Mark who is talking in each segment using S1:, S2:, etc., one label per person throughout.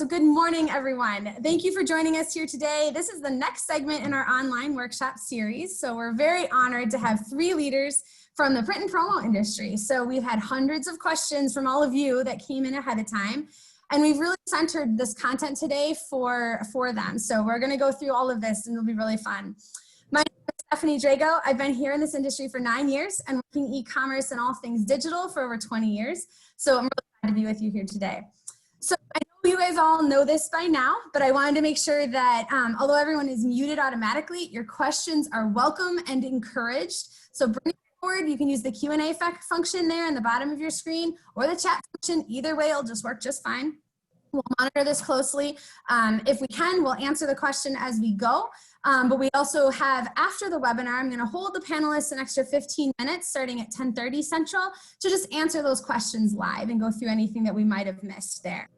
S1: So good morning, everyone. Thank you for joining us here today. This is the next segment in our online workshop series. So we're very honored to have 3 leaders from the print and promo industry. So we've had hundreds of questions from all of you that came in ahead of time. And we've really centered this content today for them. So we're going to go through all of this and it'll be really fun. My name is Stephanie Drago. I've been here in this industry for 9 years and working e-commerce and all things digital for over 20 years. So I'm really glad to be with you here today. So I know you guys all know this by now, but I wanted to make sure that although everyone is muted automatically, your questions are welcome and encouraged. So bring it forward. You can use the Q&A function there in the bottom of your screen or the chat function. Either way, it'll just work just fine. We'll monitor this closely. If we can, we'll answer the question as we go. But we also have, after the webinar, I'm going to hold the panelists an extra 15 minutes starting at 10:30 Central to just answer those questions live and go through anything that we might have missed there.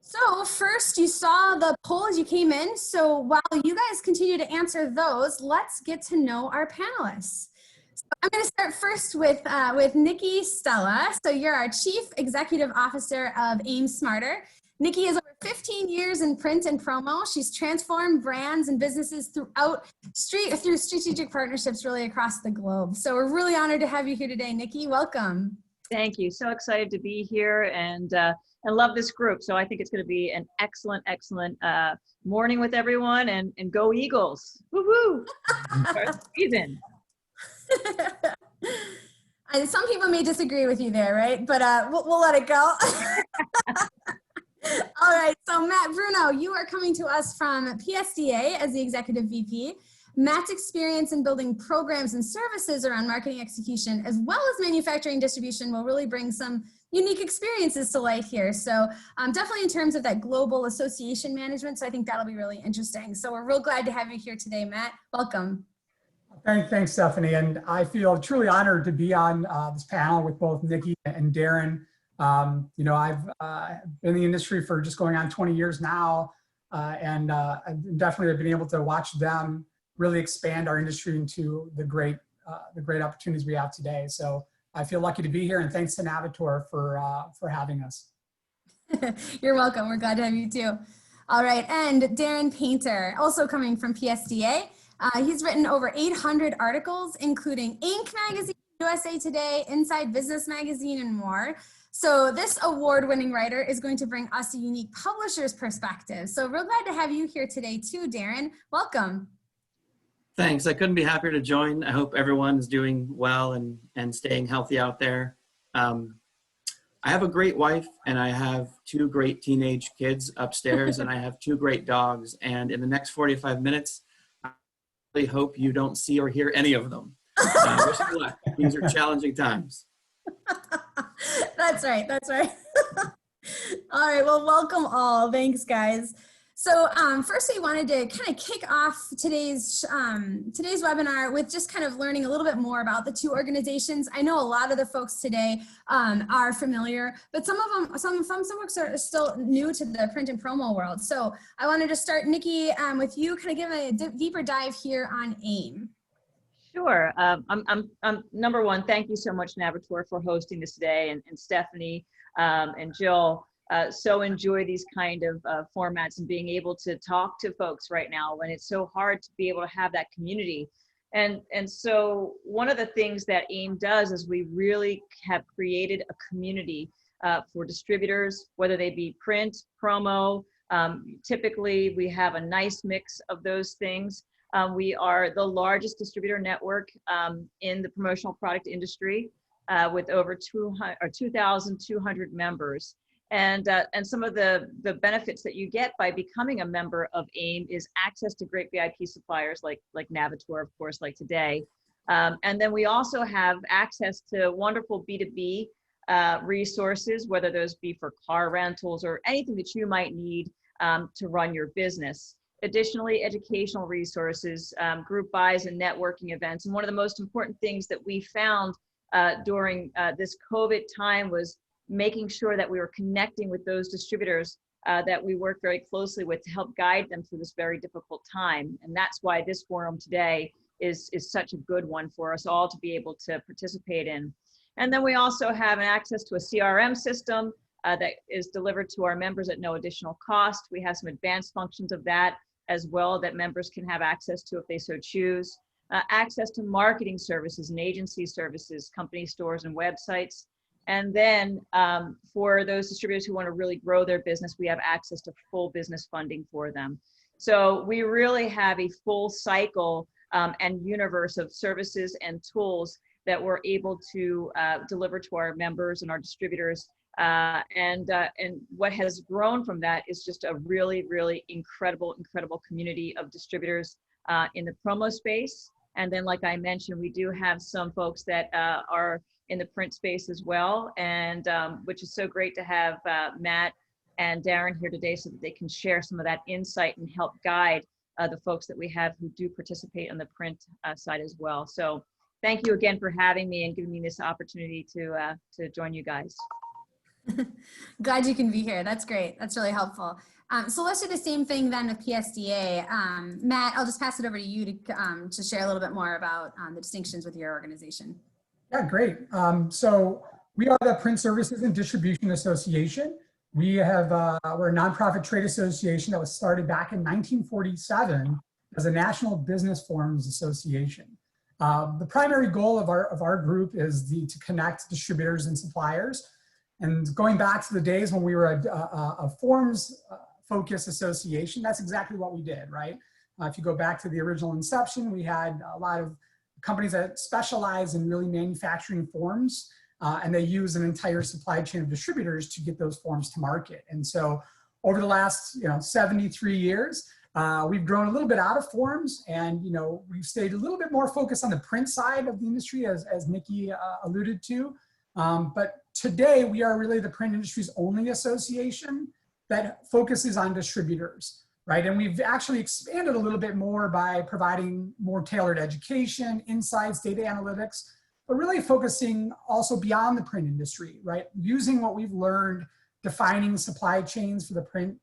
S1: So first, you saw the poll as you came in. So while you guys continue to answer those, let's get to know our panelists. So I'm going to start first with Nikki Stella. So you're our Chief Executive Officer of Aim Smarter. Nikki has over 15 years in print and promo. She's transformed brands and businesses through strategic partnerships really across the globe. So we're really honored to have you here today, Nikki. Welcome.
S2: Thank you. So excited to be here and I love this group. So I think it's going to be an excellent morning with everyone and go Eagles. Woo-hoo! Season.
S1: And some people may disagree with you there, right? But we'll let it go. All right, so Matt Bruno, you are coming to us from PSPA as the Executive VP. Matt's experience in building programs and services around marketing execution, as well as manufacturing distribution, will really bring some unique experiences to light here. So definitely in terms of that global association management, so I think that'll be really interesting. So we're real glad to have you here today, Matt. Welcome.
S3: Thanks, Stephanie. And I feel truly honored to be on this panel with both Nikki and Darren. You know, I've been in the industry for just going on 20 years now, and I've definitely been able to watch them really expand our industry into the great opportunities we have today. So I feel lucky to be here, and thanks to Navitor for having us.
S1: You're welcome. We're glad to have you too. All right, and Darren Painter, also coming from PSPA. He's written over 800 articles, including Inc. Magazine, USA Today, Inside Business Magazine, and more. So this award-winning writer is going to bring us a unique publisher's perspective. So real glad to have you here today too, Darren. Welcome.
S4: Thanks. I couldn't be happier to join. I hope everyone is doing well and staying healthy out there. I have a great wife and I have 2 great teenage kids upstairs and I have 2 great dogs. And in the next 45 minutes, I really hope you don't see or hear any of them. Wish you luck. These are challenging times.
S1: That's right. That's right. All right. Well, welcome all. Thanks, guys. So first, we wanted to kind of kick off today's webinar with just kind of learning a little bit more about the 2 organizations. I know a lot of the folks today are familiar, but some folks are still new to the print and promo world. So I wanted to start, Nikki, with you, kind of give a deeper dive here on AIM.
S2: Sure. I'm number one, thank you so much, Navitor, for hosting this today, and Stephanie and Jill. So enjoy these kind of formats and being able to talk to folks right now when it's so hard to be able to have that community. And so one of the things that AIM does is we really have created a community for distributors, whether they be print, promo. Typically, we have a nice mix of those things. We are the largest distributor network in the promotional product industry with over 2,200 members. And some of the benefits that you get by becoming a member of AIM is access to great VIP suppliers like Navitor, of course, like today. And then we also have access to wonderful B2B resources, whether those be for car rentals or anything that you might need to run your business. Additionally, educational resources, group buys and networking events. And one of the most important things that we found during this COVID time was making sure that we were connecting with those distributors that we work very closely with to help guide them through this very difficult time. And that's why this forum today is such a good one for us all to be able to participate in. And then we also have an access to a CRM system that is delivered to our members at no additional cost. We have some advanced functions of that as well that members can have access to if they so choose. Access to marketing services and agency services, company stores and websites. And then for those distributors who want to really grow their business, we have access to full business funding for them. So we really have a full cycle and universe of services and tools that we're able to deliver to our members and our distributors. And what has grown from that is just a really, really incredible community of distributors in the promo space. And then, like I mentioned, we do have some folks that are in the print space as well, and which is so great to have Matt and Darren here today so that they can share some of that insight and help guide the folks that we have who do participate on the print side as well. So thank you again for having me and giving me this opportunity to join you guys.
S1: Glad you can be here. That's great. That's really helpful. So let's do the same thing then with PSDA. Matt, I'll just pass it over to you to share a little bit more about the distinctions with your organization.
S3: Yeah, great. So we are the Print Services and Distribution Association. We have, we're a nonprofit trade association that was started back in 1947 as a National Business Forums Association. The primary goal of our group is to connect distributors and suppliers. And going back to the days when we were a forms focused association, that's exactly what we did, right? If you go back to the original inception, we had a lot of companies that specialize in really manufacturing forms, and they use an entire supply chain of distributors to get those forms to market. And so over the last 73 years, we've grown a little bit out of forms, and we've stayed a little bit more focused on the print side of the industry, as Nikki alluded to. But today we are really the print industry's only association that focuses on distributors, right? And we've actually expanded a little bit more by providing more tailored education, insights, data analytics, but really focusing also beyond the print industry, right? Using what we've learned defining supply chains for the print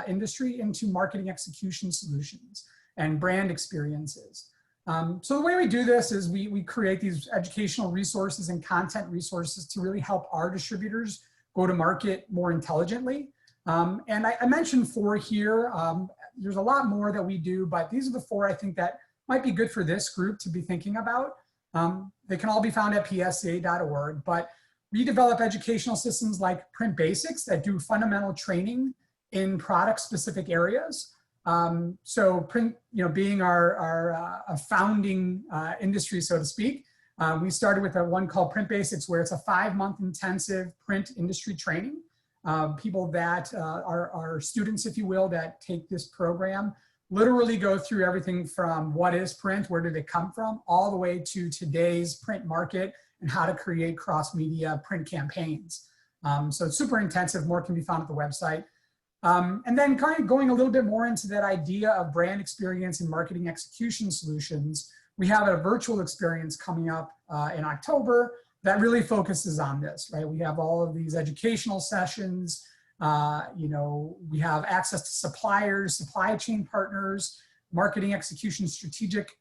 S3: industry into marketing execution solutions and brand experiences. So the way we do this is we create these educational resources and content resources to really help our distributors go to market more intelligently. And I mentioned 4 here. There's a lot more that we do, but these are the 4 I think that might be good for this group to be thinking about. They can all be found at psca.org, but we develop educational systems like Print Basics that do fundamental training in product-specific areas. So print, being our founding industry, so to speak, we started with one called Print Basics, where it's a 5-month intensive print industry training. People that are students, if you will, that take this program literally go through everything from what is print, where did it come from, all the way to today's print market and how to create cross-media print campaigns. So it's super intensive. More can be found at the website. And then kind of going a little bit more into that idea of brand experience and marketing execution solutions, we have a virtual experience coming up in October that really focuses on this, right? We have all of these educational sessions. We have access to suppliers, supply chain partners, marketing execution strategic,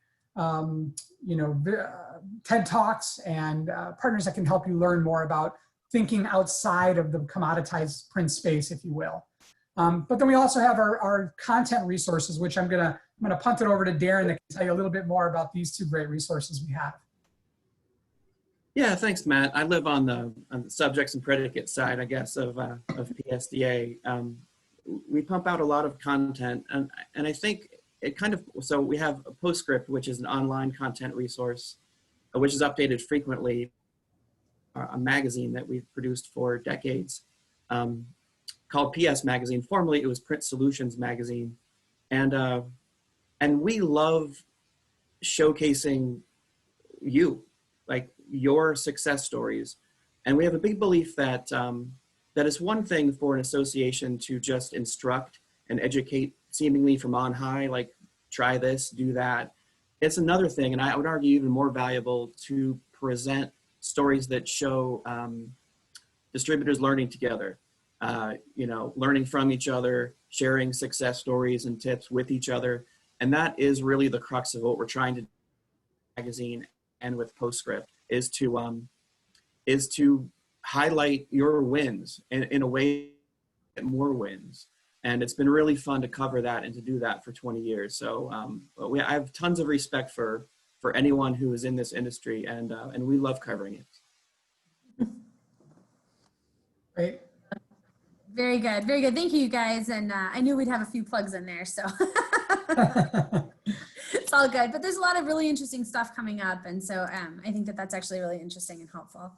S3: TED Talks, and partners that can help you learn more about thinking outside of the commoditized print space, if you will. But then we also have our content resources, which I'm gonna punt it over to Darren that can tell you a little bit more about these 2 great resources we have.
S4: Yeah, thanks, Matt. I live on the subjects and predicates side, I guess, of PSDA. We pump out a lot of content, and I think it kind of, so we have a Postscript, which is an online content resource, which is updated frequently, a magazine that we've produced for decades, called PS Magazine. Formerly, it was Print Solutions Magazine, and we love showcasing you, like your success stories. And we have a big belief that that it's one thing for an association to just instruct and educate seemingly from on high, like try this, do that. It's another thing, and I would argue even more valuable, to present stories that show distributors learning together, learning from each other, sharing success stories and tips with each other. And that is really the crux of what we're trying to do with the magazine and with Postscript, is to highlight your wins in a way that more wins. And it's been really fun to cover that and to do that for 20 years. So I have tons of respect for anyone who is in this industry, and we love covering it.
S3: Great.
S1: Very good. Very good. Thank you, you guys. And I knew we'd have a few plugs in there, so it's all good. But there's a lot of really interesting stuff coming up. And so I think that that's actually really interesting and helpful.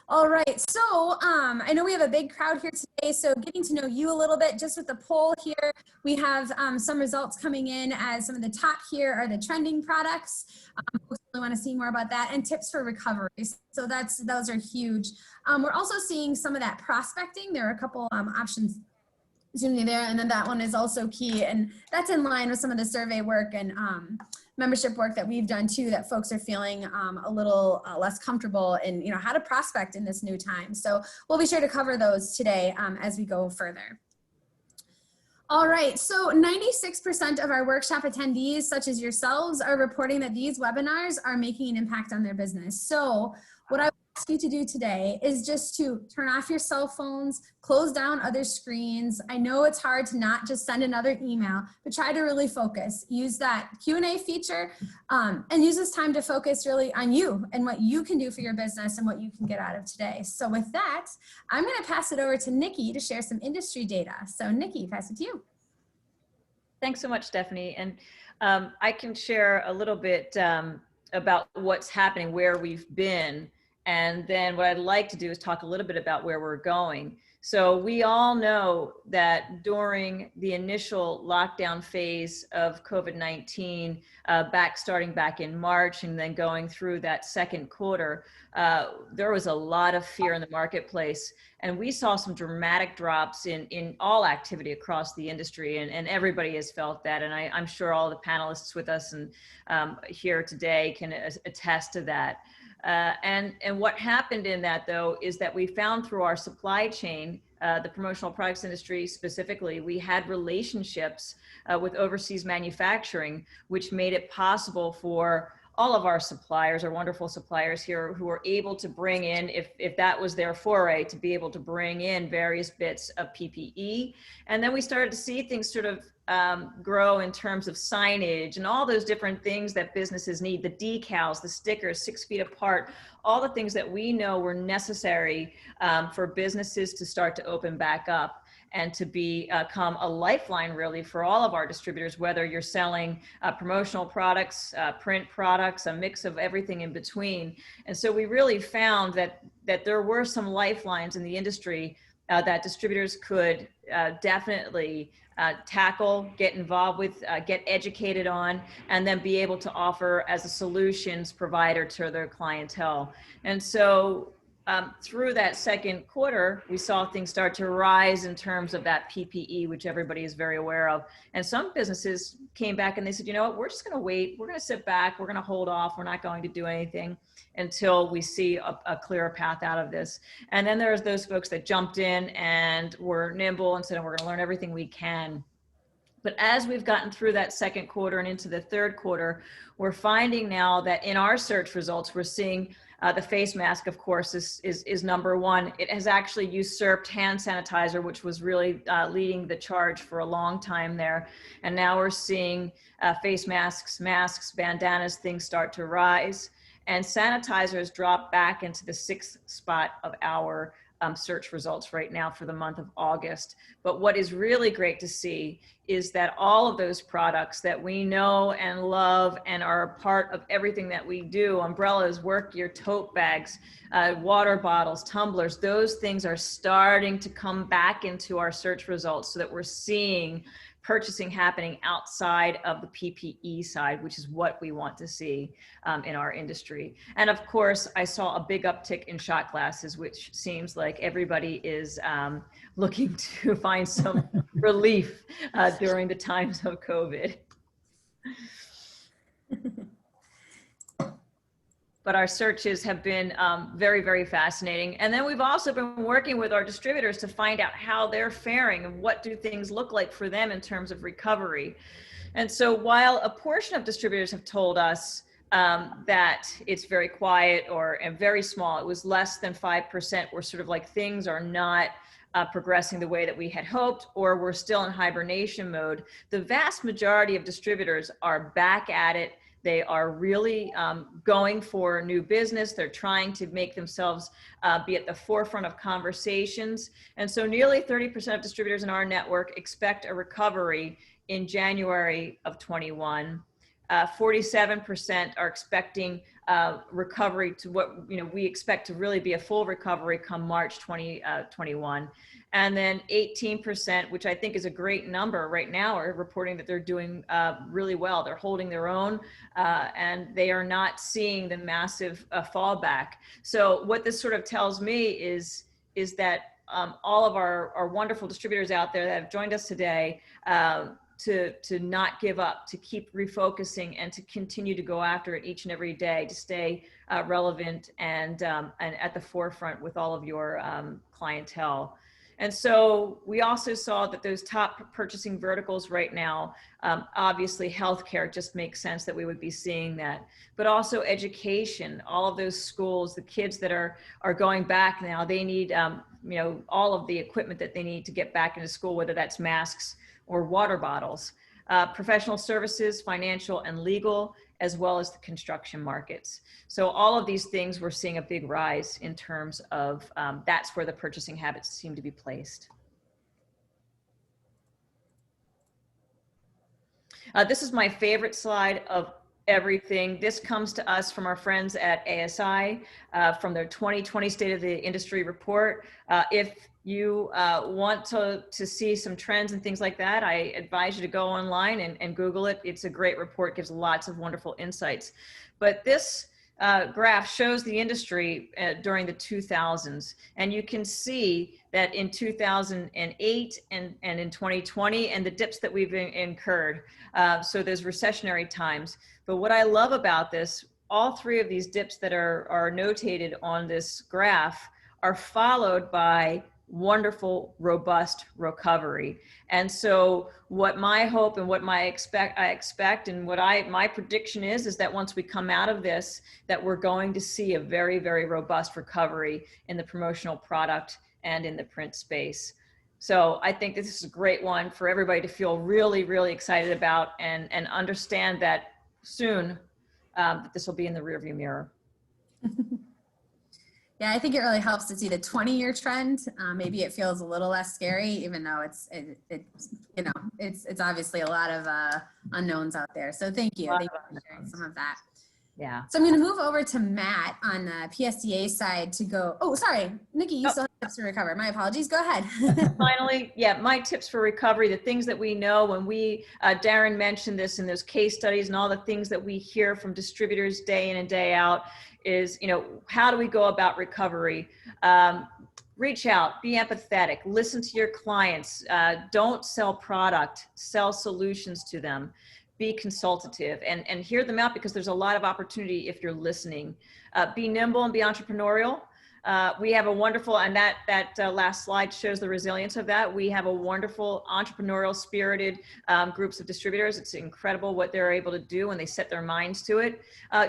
S1: All right, so I know we have a big crowd here today, so getting to know you a little bit, just with the poll here, we have some results coming in as some of the top here are the trending products. Folks really want to see more about that, and tips for recovery. So those are huge. We're also seeing some of that prospecting. There are a couple options there, and then that one is also key, and that's in line with some of the survey work and membership work that we've done too, that folks are feeling a little less comfortable in, how to prospect in this new time. So we'll be sure to cover those today as we go further. All right, so 96% of our workshop attendees, such as yourselves, are reporting that these webinars are making an impact on their business. So what I ask you to do today is just to turn off your cell phones, close down other screens. I know it's hard to not just send another email, but try to really focus. Use that Q&A feature and use this time to focus really on you and what you can do for your business and what you can get out of today. So with that, I'm going to pass it over to Nikki to share some industry data. So Nikki, pass it to you.
S2: Thanks so much, Stephanie. And I can share a little bit about what's happening, where we've been. And then what I'd like to do is talk a little bit about where we're going. So we all know that during the initial lockdown phase of COVID-19, starting back in March and then going through that second quarter, there was a lot of fear in the marketplace. And we saw some dramatic drops in all activity across the industry, and everybody has felt that. And I'm sure all the panelists with us and here today can attest to that. And what happened in that, though, is that we found through our supply chain, the promotional products industry specifically, we had relationships with overseas manufacturing, which made it possible for all of our suppliers, our wonderful suppliers here, who were able to bring in, if that was their foray, to be able to bring in various bits of PPE. And then we started to see things sort of grow in terms of signage and all those different things that businesses need, the decals, the stickers, 6 feet apart, all the things that we know were necessary for businesses to start to open back up and to become a lifeline really for all of our distributors, whether you're selling promotional products, print products, a mix of everything in between. And so we really found that there were some lifelines in the industry that distributors could definitely tackle, get involved with, get educated on, and then be able to offer as a solutions provider to their clientele. And so through that second quarter, we saw things start to rise in terms of that PPE, which everybody is very aware of. And some businesses came back and they said, you know what, we're just going to wait. We're going to sit back. We're going to hold off. We're not going to do anything until we see a clearer path out of this. And then there's those folks that jumped in and were nimble and said, we're going to learn everything we can. But as we've gotten through that second quarter and into the third quarter, we're finding now that in our search results, we're seeing the face mask, of course, is number one. It has actually usurped hand sanitizer, which was really leading the charge for a long time there. And now we're seeing face masks, bandanas, things start to rise. And sanitizers drop back into the 6th spot of our search results right now for the month of August. But what is really great to see is that all of those products that we know and love and are a part of everything that we do, umbrellas, work gear, tote bags, water bottles, tumblers, those things are starting to come back into our search results so that we're seeing purchasing happening outside of the PPE side, which is what we want to see in our industry. And of course, I saw a big uptick in shot glasses, which seems like everybody is looking to find some relief during the times of COVID. But our searches have been very, very fascinating. And then we've also been working with our distributors to find out how they're faring and what do things look like for them in terms of recovery. And so while a portion of distributors have told us that it's very quiet and very small. It was less than 5%. We're sort of like things are not progressing the way that we had hoped, or we're still in hibernation mode. The vast majority of distributors are back at it. They are really going for new business. They're trying to make themselves be at the forefront of conversations. And so nearly 30% of distributors in our network expect a recovery in January of 21. 47% are expecting recovery to what we expect to really be a full recovery come March 2021. And then 18%, which I think is a great number right now, are reporting that they're doing really well. They're holding their own, and they are not seeing the massive fallback. So what this sort of tells me is that all of our wonderful distributors out there that have joined us today, to not give up, to keep refocusing, and to continue to go after it each and every day, to stay relevant and at the forefront with all of your clientele. And so we also saw that those top purchasing verticals right now, obviously healthcare just makes sense that we would be seeing that, but also education, all of those schools, the kids that are going back now, they need all of the equipment that they need to get back into school, whether that's masks or water bottles, professional services, financial and legal, as well as the construction markets. So all of these things, we're seeing a big rise in terms of that's where the purchasing habits seem to be placed. This is my favorite slide of everything. This comes to us from our friends at ASI, from their 2020 State of the Industry report. If you want to see some trends and things like that, I advise you to go online and Google it. It's a great report, gives lots of wonderful insights. But this graph shows the industry during the 2000s. And you can see that in 2008 and in 2020, and the dips that we've incurred. So there's recessionary times. But what I love about this, all three of these dips that are notated on this graph are followed by wonderful, robust recovery. And so what my hope and what I expect and what my prediction is that once we come out of this, that we're going to see a very, very robust recovery in the promotional product and in the print space. So I think this is a great one for everybody to feel really, really excited about and understand that soon that this will be in the rearview mirror.
S1: Yeah, I think it really helps to see the 20-year trend. Maybe it feels a little less scary, even though it's obviously a lot of unknowns out there. So thank you for sharing some of that.
S2: Yeah.
S1: So I'm going to move over to Matt on the PSPA side to go. Oh, sorry, Nikki, you still have tips to recover. My apologies. Go ahead.
S2: Finally, yeah, my tips for recovery, the things that we know when we, Darren mentioned this in those case studies and all the things that we hear from distributors day in and day out is, how do we go about recovery? Reach out, be empathetic, listen to your clients. Don't sell product, sell solutions to them. Be consultative and hear them out, because there's a lot of opportunity if you're listening. Be nimble and be entrepreneurial. We have a wonderful, and that last slide shows the resilience of that. We have a wonderful entrepreneurial spirited groups of distributors. It's incredible what they're able to do when they set their minds to it.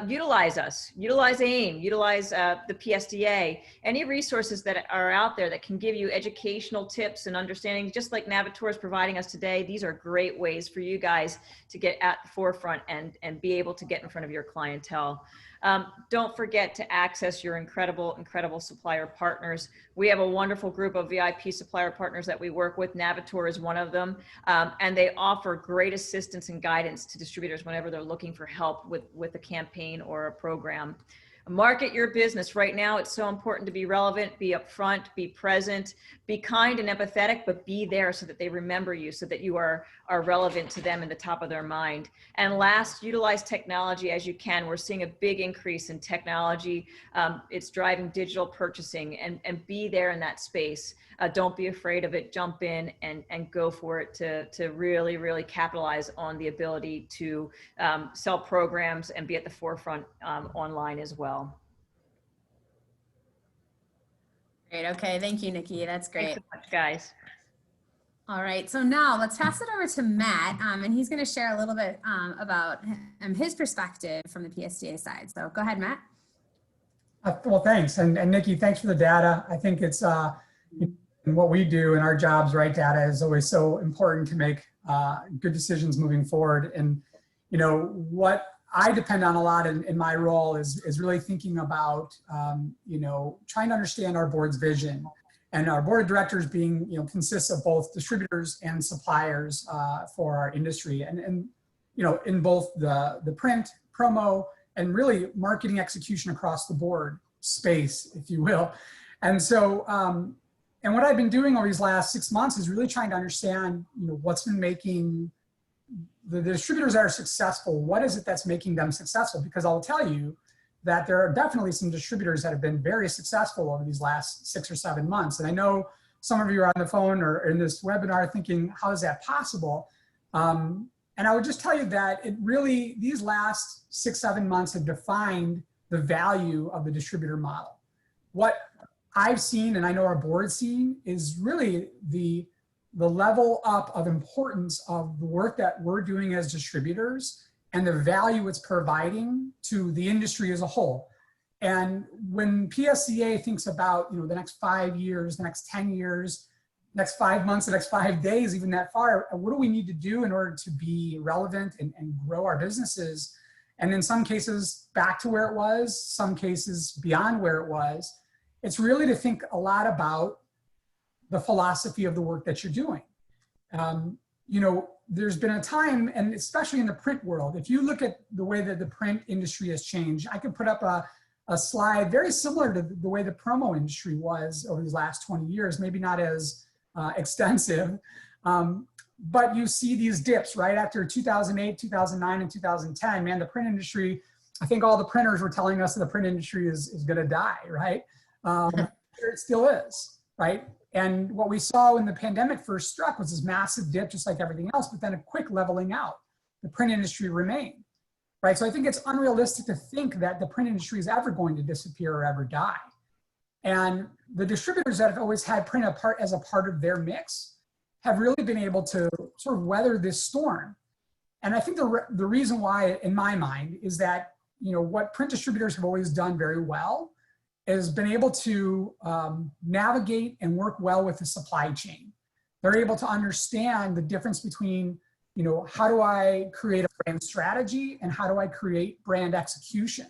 S2: Utilize us, utilize AIM, utilize the PSPA, any resources that are out there that can give you educational tips and understanding, just like Navitor is providing us today. These are great ways for you guys to get at the forefront and be able to get in front of your clientele. Don't forget to access your incredible supplier partners. We have a wonderful group of VIP supplier partners that we work with. Navitor is one of them, and they offer great assistance and guidance to distributors whenever they're looking for help with a campaign or a program. Market your business. Right now, it's so important to be relevant, be upfront, be present, be kind and empathetic, but be there so that they remember you, so that you are relevant to them in the top of their mind. And last, utilize technology as you can. We're seeing a big increase in technology. It's driving digital purchasing, and be there in that space. Don't be afraid of it. Jump in and go for it to really, really capitalize on the ability to sell programs and be at the forefront online as well.
S1: Great. Okay. Thank you, Nikki. That's great.
S2: Thanks so much, guys.
S1: All right, so now let's pass it over to Matt, and he's going to share a little bit about his perspective from the PSPA side. So go ahead, Matt.
S3: Well, thanks. And Nikki, thanks for the data. I think it's in what we do in our jobs, right? Data is always so important to make good decisions moving forward. And, what I depend on a lot in my role is really thinking about, trying to understand our board's vision. And our board of directors being, consists of both distributors and suppliers for our industry. And in both the print, promo, and really marketing execution across the board space, if you will. And so, and what I've been doing over these last 6 months is really trying to understand, what's been making the distributors that are successful, what is it that's making them successful? Because I'll tell you that there are definitely some distributors that have been very successful over these last 6 or 7 months. And I know some of you are on the phone or in this webinar thinking, how is that possible? And I would just tell you that it really, these last 6, 7 months have defined the value of the distributor model. What I've seen, and I know our board's seen, is really the level up of importance of the work that we're doing as distributors and the value it's providing to the industry as a whole. And when PSPA thinks about, the next 5 years, the next 10 years, next 5 months, the next 5 days, even that far, what do we need to do in order to be relevant and grow our businesses? And in some cases, back to where it was, some cases beyond where it was. It's really to think a lot about the philosophy of the work that you're doing. There's been a time, and especially in the print world, if you look at the way that the print industry has changed, I could put up a slide very similar to the way the promo industry was over these last 20 years, maybe not as extensive, but you see these dips right after 2008, 2009, and 2010. Man, the print industry, I think all the printers were telling us that the print industry is gonna die, right? It still is, right? And what we saw when the pandemic first struck was this massive dip, just like everything else, but then a quick leveling out. The print industry remained, right? So I think it's unrealistic to think that the print industry is ever going to disappear or ever die. And the distributors that have always had print as a part of their mix have really been able to sort of weather this storm. And I think the reason why, in my mind, is that, what print distributors have always done very well has been able to navigate and work well with the supply chain. They're able to understand the difference between, how do I create a brand strategy and how do I create brand execution?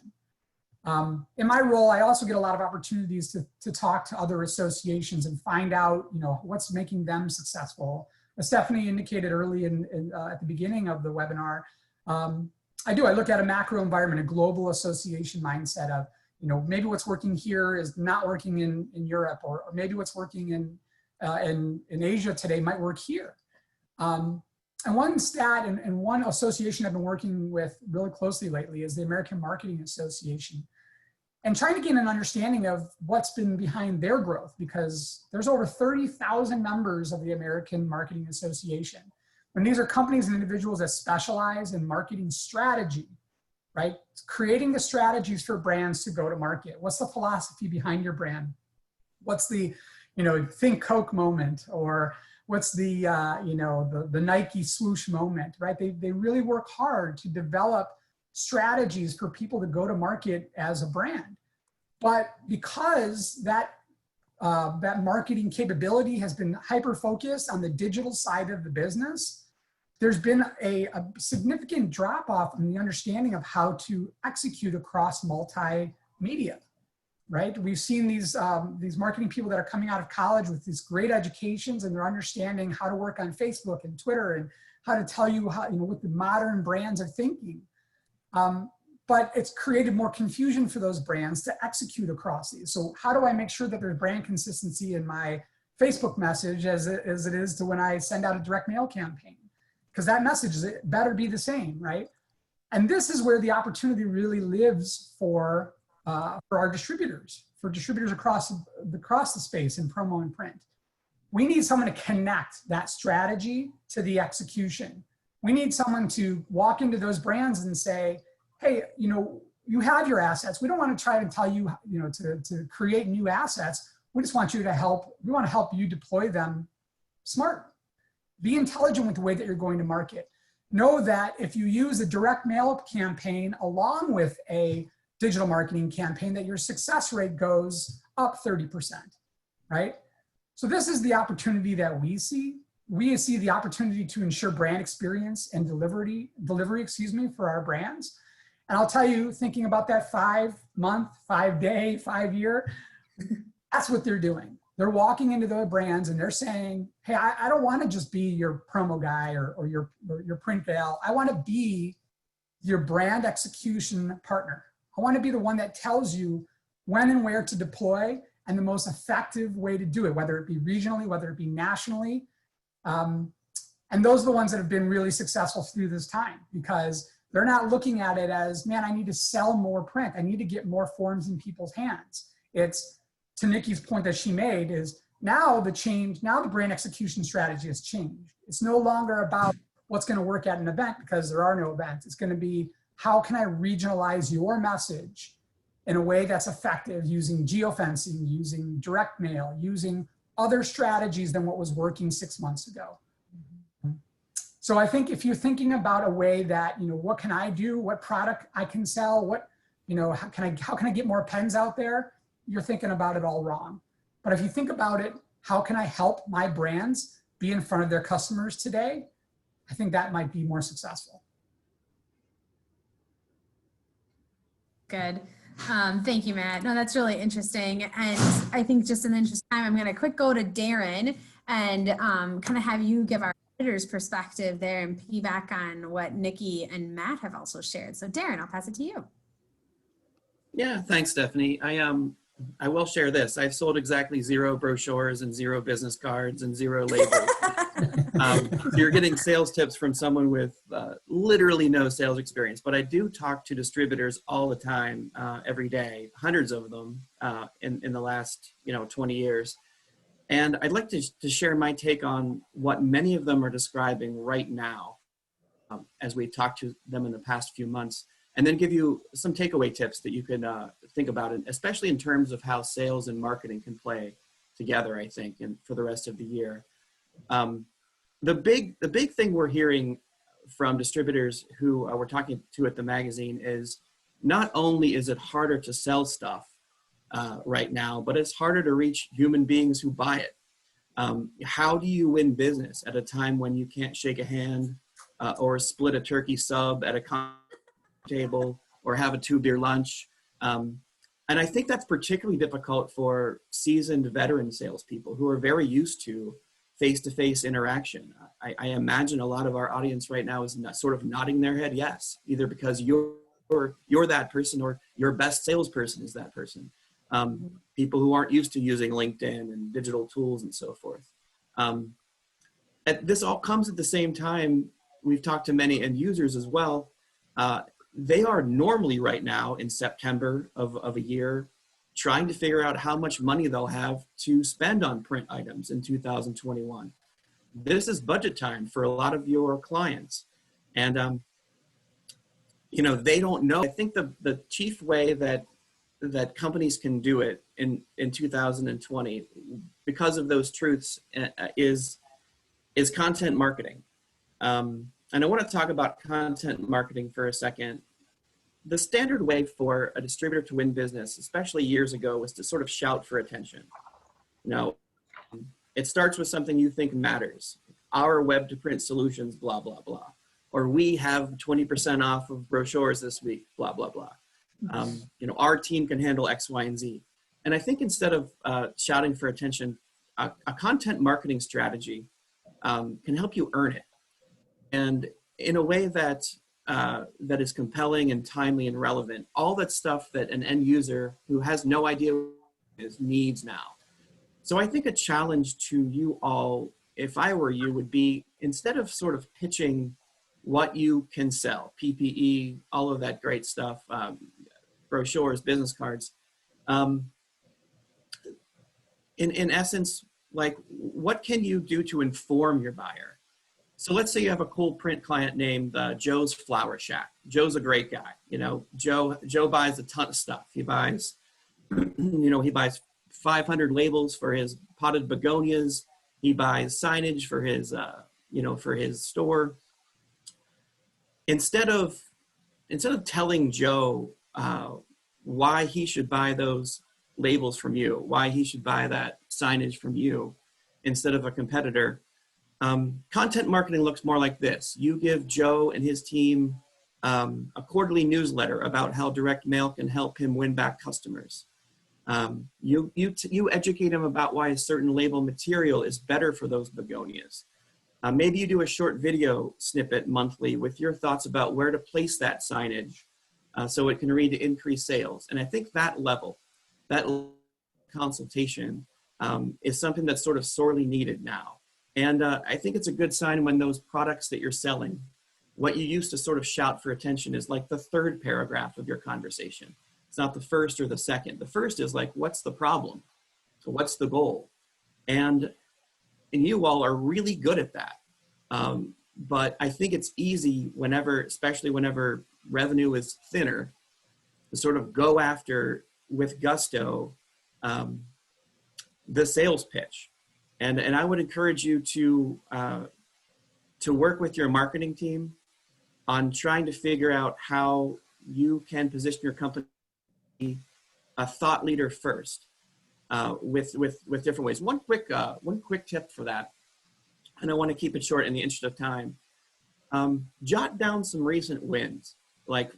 S3: In my role, I also get a lot of opportunities to talk to other associations and find out, what's making them successful. As Stephanie indicated early at the beginning of the webinar, I look at a macro environment, a global association mindset of, maybe what's working here is not working in Europe, or maybe what's working in Asia today might work here. And one stat and one association I've been working with really closely lately is the American Marketing Association, and trying to get an understanding of what's been behind their growth, because there's over 30,000 members of the American Marketing Association. And these are companies and individuals that specialize in marketing strategy, right? Creating the strategies for brands to go to market. What's the philosophy behind your brand? What's the, think Coke moment, or what's the, the Nike swoosh moment, right? They really work hard to develop strategies for people to go to market as a brand. But because that marketing capability has been hyper-focused on the digital side of the business, there's been a significant drop off in the understanding of how to execute across multimedia, right? We've seen these marketing people that are coming out of college with these great educations, and they're understanding how to work on Facebook and Twitter and how to tell you how, what the modern brands are thinking. But it's created more confusion for those brands to execute across these. So how do I make sure that there's brand consistency in my Facebook message as it is to when I send out a direct mail campaign? Because that message better be the same, right? And this is where the opportunity really lives for our distributors, across the space in promo and print. We need someone to connect that strategy to the execution. We need someone to walk into those brands and say, hey, you have your assets. We don't want to try to tell you, to create new assets. We just want you to help. We want to help you deploy them smart. be intelligent with the way that you're going to market. Know that if you use a direct mail campaign along with a digital marketing campaign, that your success rate goes up 30%, right? So this is the opportunity that we see. We see the opportunity to ensure brand experience and delivery, for our brands. And I'll tell you, thinking about that 5-month, 5-day, 5-year, that's what they're doing. They're walking into their brands and they're saying, hey, I don't want to just be your promo guy or your print gal. I want to be your brand execution partner. I want to be the one that tells you when and where to deploy and the most effective way to do it, whether it be regionally, whether it be nationally. And those are the ones that have been really successful through this time, because they're not looking at it as, man, I need to sell more print. I need to get more forms in people's hands. It's, to Nikki's point that she made, is now the brand execution strategy has changed. It's no longer about what's going to work at an event, because there are no events. It's going to be, how can I regionalize your message in a way that's effective, using geofencing, using direct mail, using other strategies than what was working 6 months ago. So I think if you're thinking about a way that, what can I do, what product I can sell, how can I get more pens out there, you're thinking about it all wrong. But if you think about it, how can I help my brands be in front of their customers today? I think that might be more successful.
S1: Good. Thank you, Matt. No, that's really interesting. And I think just in the interest of time, I'm going to quick go to Darren and kind of have you give our editor's perspective there and piggyback on what Nikki and Matt have also shared. So Darren, I'll pass it to you.
S4: Yeah, thanks, Stephanie. I will share this. I've sold exactly 0 brochures and 0 business cards and 0 labels. So you're getting sales tips from someone with literally no sales experience. But I do talk to distributors all the time, every day, hundreds of them in the last 20 years. And I'd like to share my take on what many of them are describing right now as we talked to them in the past few months, and then give you some takeaway tips that you can think about, it, especially in terms of how sales and marketing can play together, I think, and for the rest of the year. The big thing we're hearing from distributors who we're talking to at the magazine is, not only is it harder to sell stuff right now, but it's harder to reach human beings who buy it. How do you win business at a time when you can't shake a hand or split a turkey sub at a table or have a 2-beer lunch? And I think that's particularly difficult for seasoned veteran salespeople who are very used to face-to-face interaction. I imagine a lot of our audience right now is sort of nodding their head yes, either because you're that person or your best salesperson is that person. People who aren't used to using LinkedIn and digital tools and so forth. This all comes at the same time. We've talked to many end users as well. They are normally right now in September of a year trying to figure out how much money they'll have to spend on print items in 2021. This is budget time for a lot of your clients. And, they don't know. I think the chief way that companies can do it in 2020, because of those truths, is content marketing. And I want to talk about content marketing for a second. The standard way for a distributor to win business, especially years ago, was to sort of shout for attention. It starts with something you think matters. Our web to print solutions, blah, blah, blah. Or we have 20% off of brochures this week, blah, blah, blah. Our team can handle X, Y, and Z. And I think instead of shouting for attention, a content marketing strategy can help you earn it. And in a way that is compelling and timely and relevant, all that stuff that an end user who has no idea needs now. So I think a challenge to you all, if I were you, would be, instead of sort of pitching what you can sell, PPE, all of that great stuff, brochures, business cards, in essence, like, what can you do to inform your buyer? So let's say you have a cool print client named Joe's Flower Shack. Joe's a great guy. Joe buys a ton of stuff. He buys, he buys 500 labels for his potted begonias. He buys signage for his for his store. Instead of telling Joe why he should buy those labels from you, why he should buy that signage from you instead of a competitor, content marketing looks more like this. You give Joe and his team a quarterly newsletter about how direct mail can help him win back customers. You educate him about why a certain label material is better for those begonias. Maybe you do a short video snippet monthly with your thoughts about where to place that signage so it can read to increase sales. And I think that level, that consultation is something that's sort of sorely needed now. And I think it's a good sign when those products that you're selling, what you used to sort of shout for attention is like the third paragraph of your conversation. It's not the first or the second. The first is like, what's the problem? So what's the goal? And you all are really good at that. But I think it's easy especially whenever revenue is thinner, to sort of go after with gusto the sales pitch. And I would encourage you to work with your marketing team on trying to figure out how you can position your company a thought leader first with different ways. One quick tip for that, and I want to keep it short in the interest of time. Jot down some recent wins, like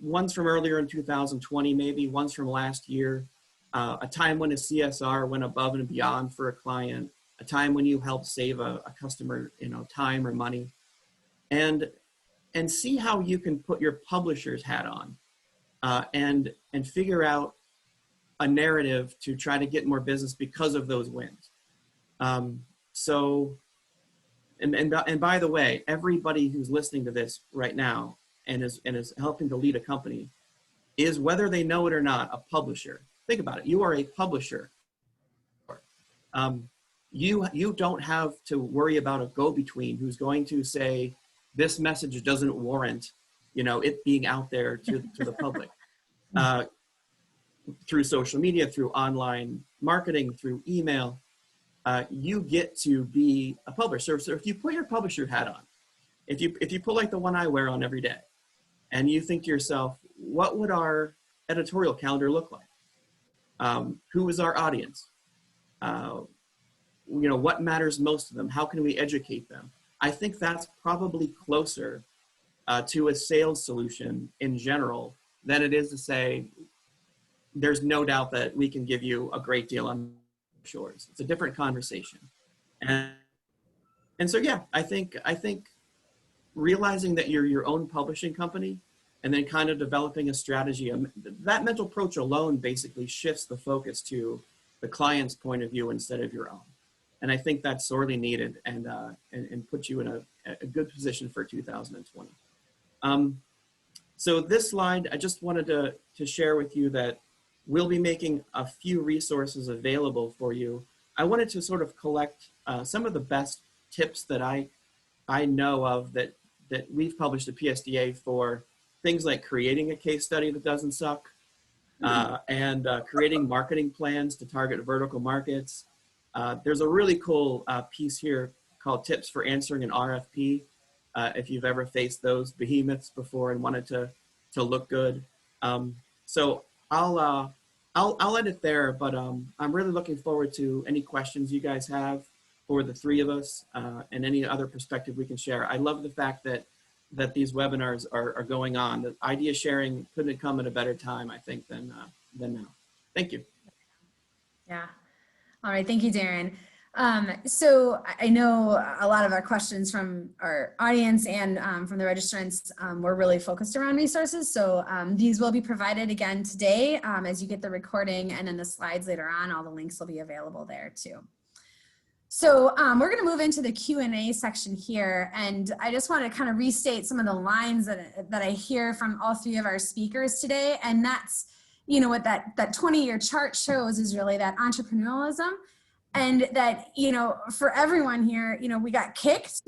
S4: ones from earlier in 2020, maybe ones from last year, a time when a CSR went above and beyond for a client, a time when you helped save a customer, time or money, and see how you can put your publisher's hat on and figure out a narrative to try to get more business because of those wins. And by the way, everybody who's listening to this right now and is helping to lead a company is, whether they know it or not, a publisher. Think about it. You are a publisher. You don't have to worry about a go-between who's going to say this message doesn't warrant, it being out there to the public. Through social media, through online marketing, through email, you get to be a publisher. So if you put your publisher hat on, if you pull like the one I wear on every day, and you think to yourself, what would our editorial calendar look like? Who is our audience? What matters most to them? How can we educate them? I think that's probably closer to a sales solution in general than it is to say, there's no doubt that we can give you a great deal on shores. It's a different conversation. And so, yeah, I think realizing that you're your own publishing company and then kind of developing a strategy, that mental approach alone basically shifts the focus to the client's point of view instead of your own. And I think that's sorely needed and puts you in a good position for 2020. So this slide, I just wanted to share with you that we'll be making a few resources available for you. I wanted to sort of collect some of the best tips that I know of that we've published at PSDA for things like creating a case study that doesn't suck, and creating marketing plans to target vertical markets. There's a really cool piece here called Tips for Answering an RFP. If you've ever faced those behemoths before and wanted to look good. So I'll end it there, but I'm really looking forward to any questions you guys have for the three of us and any other perspective we can share. I love the fact that these webinars are going on. The idea sharing couldn't come at a better time, I think, than now. Thank you.
S1: Yeah. All right. Thank you, Darren. So I know a lot of our questions from our audience and from the registrants were really focused around resources. So these will be provided again today as you get the recording, and then the slides later on, all the links will be available there too. So we're going to move into the Q&A section here. And I just want to kind of restate some of the lines that I hear from all three of our speakers today. And that's, what that 20-year chart shows is really that entrepreneurialism. And that, for everyone here, we got kicked,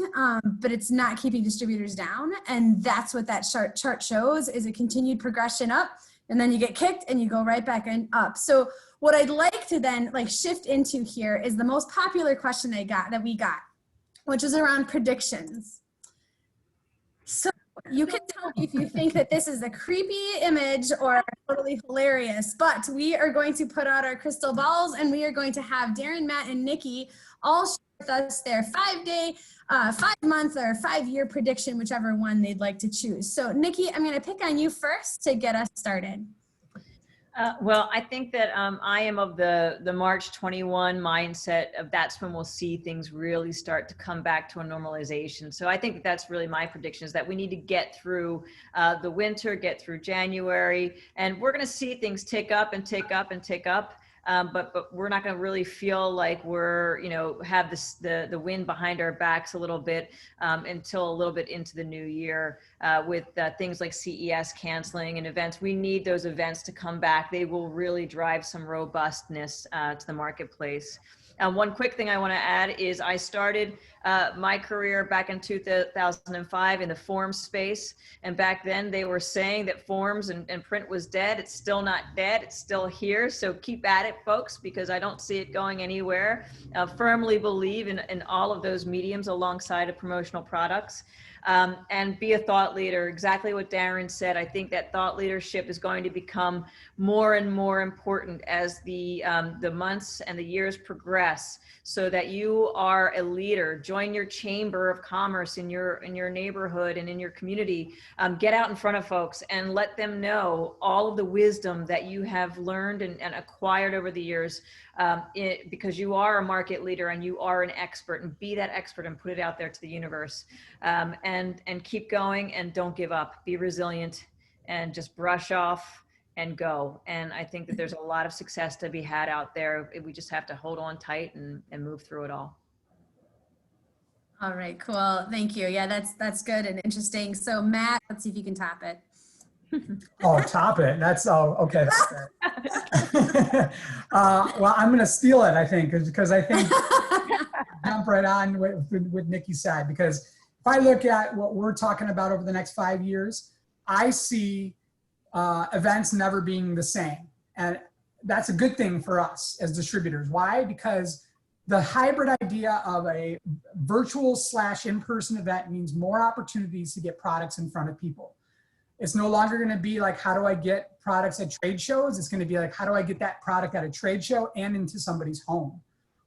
S1: but it's not keeping distributors down. And that's what that chart shows, is a continued progression up. And then you get kicked and you go right back up. So what I'd like to then shift into here is the most popular question that we got. which is around predictions. So you can tell me if you think that this is a creepy image or totally hilarious, but we are going to put out our crystal balls and we are going to have Darren, Matt, and Nikki all share with us their 5-day, 5-month, or 5-year prediction, whichever one they'd like to choose. So Nikki, I'm going to pick on you first to get us started.
S2: Well, I think that I am of the March 21 mindset of that's when we'll see things really start to come back to a normalization. So I think that's really my prediction, is that we need to get through the winter, get through January, and we're going to see things tick up and tick up and tick up. But we're not going to really feel like we're, have this, the wind behind our backs a little bit until a little bit into the new year with things like CES canceling and events. We need those events to come back. They will really drive some robustness to the marketplace. One quick thing I want to add is I started my career back in 2005 in the form space. And back then they were saying that forms and print was dead. It's still not dead. It's still here. So keep at it, folks, because I don't see it going anywhere. Firmly believe in all of those mediums alongside of promotional products. And be a thought leader. Exactly what Darren said. I think that thought leadership is going to become more and more important as the months and the years progress, so that you are a leader. Join your chamber of commerce in your neighborhood and in your community. Get out in front of folks and let them know all of the wisdom that you have learned and acquired over the years, because you are a market leader and you are an expert, and be that expert and put it out there to the universe. And keep going and don't give up. Be resilient and just brush off and go. And I think that there's a lot of success to be had out there. We just have to hold on tight and move through it all.
S1: All right, cool. Thank you. Yeah, that's good and interesting. So Matt, let's see if you can top it.
S3: Oh, top it. That's okay. That's fair. Well, I'm going to steal it, I think, because I think jump right on with Nikki's side, because if I look at what we're talking about over the next 5 years, I see events never being the same. And that's a good thing for us as distributors. Why? Because the hybrid idea of a virtual / in-person event means more opportunities to get products in front of people. It's no longer going to be like, how do I get products at trade shows? It's going to be like, how do I get that product at a trade show and into somebody's home,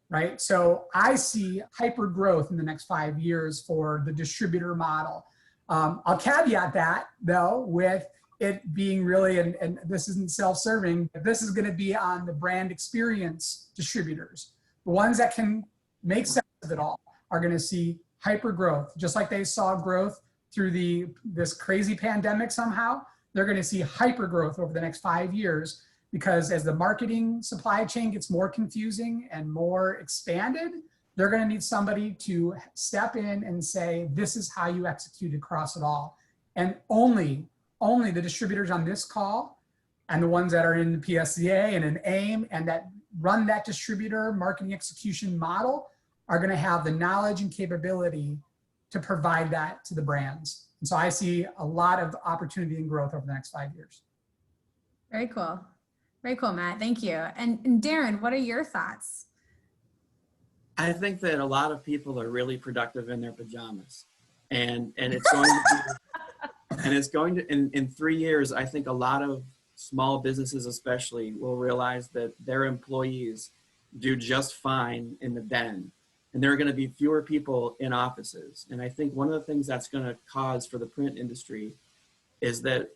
S3: right? So I see hyper growth in the next 5 years for the distributor model. I'll caveat that though with it being really, and this isn't self-serving, but this is going to be on the brand experience distributors. The ones that can make sense of it all are going to see hyper growth, just like they saw growth through this crazy pandemic somehow. They're going to see hyper growth over the next 5 years, because as the marketing supply chain gets more confusing and more expanded, they're going to need somebody to step in and say, this is how you execute across it all. And only the distributors on this call and the ones that are in the PSPA and in AIM and that run that distributor marketing execution model are going to have the knowledge and capability to provide that to the brands. And so I see a lot of opportunity and growth over the next 5 years.
S1: Very cool. Very cool, Matt. Thank you. And Darren, what are your thoughts?
S4: I think that a lot of people are really productive in their pajamas, and it's going to be, and it's going to, in 3 years, I think a lot of small businesses especially will realize that their employees do just fine in the den, and there are going to be fewer people in offices. And I think one of the things that's going to cause for the print industry is that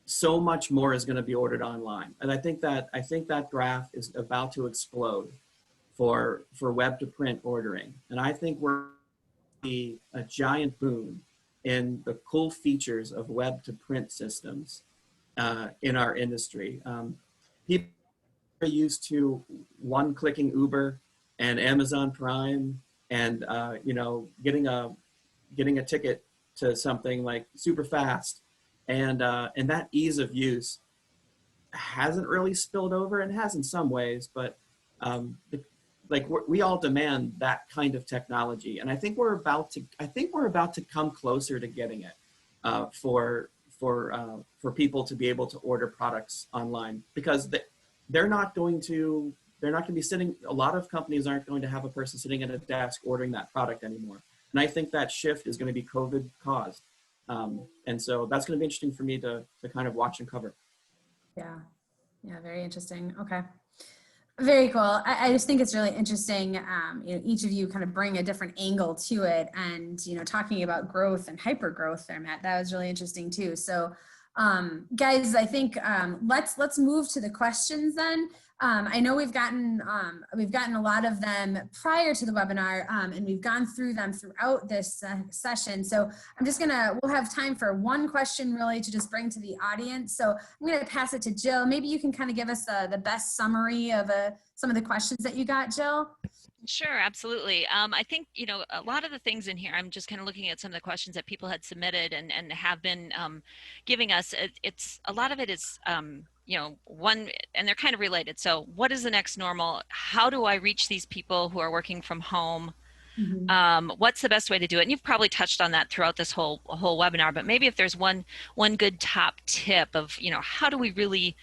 S4: so much more is going to be ordered online. And I think that graph is about to explode for web to print ordering. And I think we're be a giant boom in the cool features of web to print systems in our industry. People are used to one-clicking Uber and Amazon Prime, and getting a ticket to something like super fast, and that ease of use hasn't really spilled over, and has in some ways, but we all demand that kind of technology, and I think we're about to come closer to getting it for people to be able to order products online, because they're not going to they're not going to be sitting, a lot of companies aren't going to have a person sitting at a desk ordering that product anymore. And I think that shift is going to be COVID caused. And so that's going to be interesting for me to kind of watch and cover.
S1: Yeah. Yeah. Very interesting. Okay. Very cool. I just think it's really interesting. Each of you kind of bring a different angle to it, and, talking about growth and hyper growth there, Matt, that was really interesting too. So, guys, I think, let's move to the questions then. I know we've gotten a lot of them prior to the webinar, and we've gone through them throughout this session. So we'll have time for one question really to just bring to the audience. So I'm going to pass it to Jill. Maybe you can kind of give us the best summary of some of the questions that you got, Jill.
S5: Sure, absolutely. I think, a lot of the things in here, I'm just kind of looking at some of the questions that people had submitted and have been giving us. A lot of it is, one, and they're kind of related. So what is the next normal? How do I reach these people who are working from home? Mm-hmm. What's the best way to do it? And you've probably touched on that throughout this whole webinar, but maybe if there's one good top tip of, how do we really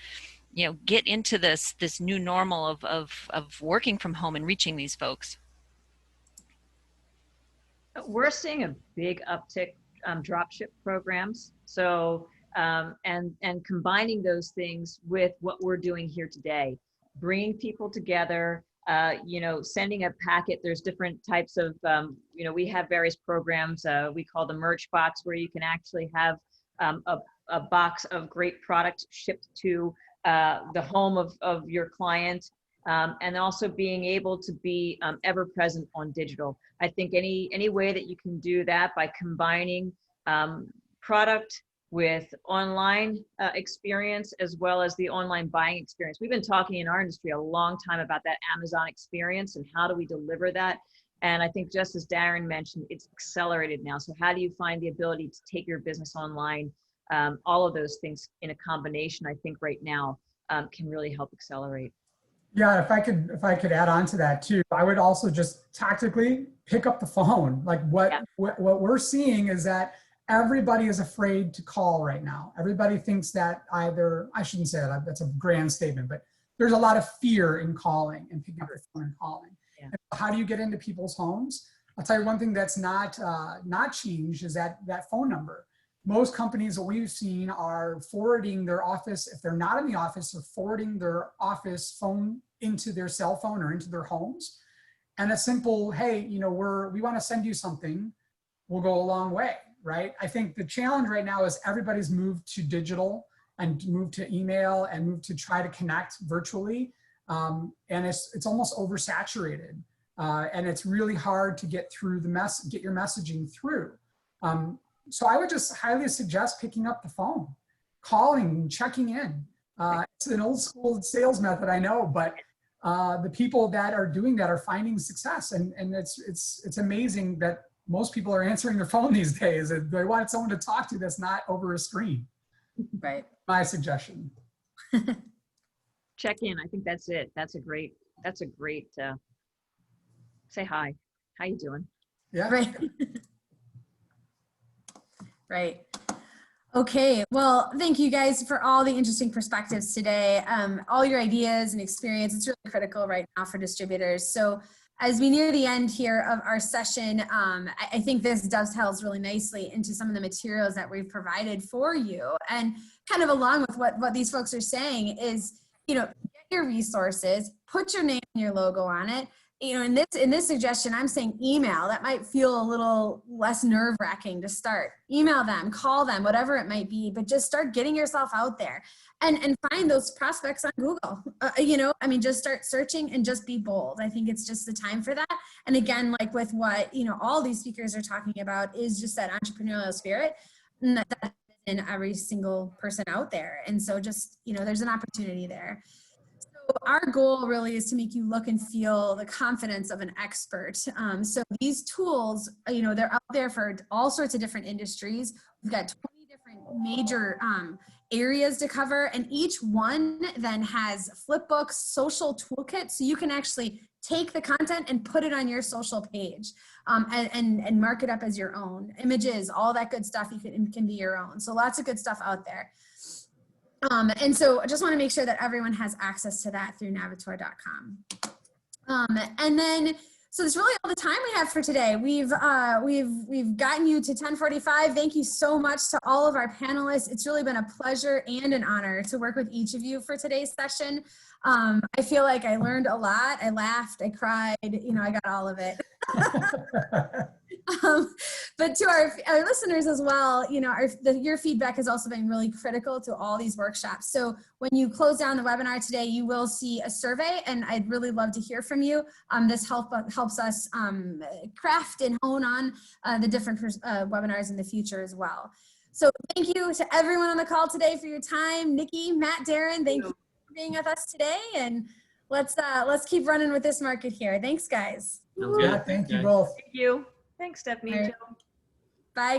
S5: get into this new normal of working from home and reaching these folks?
S2: We're seeing a big uptick drop ship programs. So and combining those things with what we're doing here today, bringing people together, sending a packet. There's different types of, we have various programs we call the merch box, where you can actually have a box of great product shipped to the home of your client, and also being able to be ever present on digital. I think any way that you can do that by combining product with online experience, as well as the online buying experience. We've been talking in our industry a long time about that Amazon experience and how do we deliver that. And I think, just as Darren mentioned, it's accelerated now. So how do you find the ability to take your business online? All of those things in a combination, I think right now can really help accelerate.
S3: Yeah, if I could add on to that too, I would also just tactically pick up the phone. Like what we're seeing is that everybody is afraid to call right now. Everybody thinks that I shouldn't say that, that's a grand statement, but there's a lot of fear in calling and picking up the phone and calling. Yeah. And how do you get into people's homes? I'll tell you one thing that's not changed is that phone number. Most companies that we've seen are forwarding their office, if they're not in the office, they're forwarding their office phone into their cell phone or into their homes. And a simple, hey, we want to send you something, will go a long way, right? I think the challenge right now is everybody's moved to digital and moved to email and moved to try to connect virtually. And it's almost oversaturated. And it's really hard to get through get your messaging through. So I would just highly suggest picking up the phone, calling, checking in. It's an old school sales method, I know, but the people that are doing that are finding success. And it's amazing that most people are answering their phone these days. They want someone to talk to that's not over a screen.
S1: Right.
S3: My suggestion.
S2: Check in. I think that's it. That's a great, say hi. How you doing?
S3: Yeah.
S1: Right. Right. Okay. Well, thank you guys for all the interesting perspectives today. All your ideas and experience. It's really critical right now for distributors. So as we near the end here of our session, I think this dovetails really nicely into some of the materials that we've provided for you. And kind of along with what these folks are saying is, get your resources, put your name and your logo on it. In this suggestion, I'm saying email. That might feel a little less nerve-wracking to start. Email them, call them, whatever it might be, but just start getting yourself out there and find those prospects on Google. Just start searching and just be bold. I think it's just the time for that. And again, like with what, all these speakers are talking about is just that entrepreneurial spirit and that in every single person out there. And so just, there's an opportunity there. Our goal really is to make you look and feel the confidence of an expert. So these tools, they're out there for all sorts of different industries. We've got 20 different major areas to cover, and each one then has flipbooks, social toolkits, so you can actually take the content and put it on your social page and mark it up as your own. Images, all that good stuff, can be your own. So lots of good stuff out there. And so I just want to make sure that everyone has access to that through navitor.com. And then, so that's really all the time we have for today. We've gotten you to 10:45. Thank you so much to all of our panelists. It's really been a pleasure and an honor to work with each of you for today's session. I feel like I learned a lot. I laughed, I cried, you know, I got all of it. But to our listeners as well, you know, your feedback has also been really critical to all these workshops. So when you close down the webinar today, you will see a survey, and I'd really love to hear from you. This helps us craft and hone on the different webinars in the future as well. So thank you to everyone on the call today for your time. Nikki, Matt, Darren, thank you for being with us today, and let's keep running with this market here. Thanks, guys.
S3: Yeah, thank you both.
S2: Thank you. Thanks, Stephanie.
S1: All right.
S2: Jill.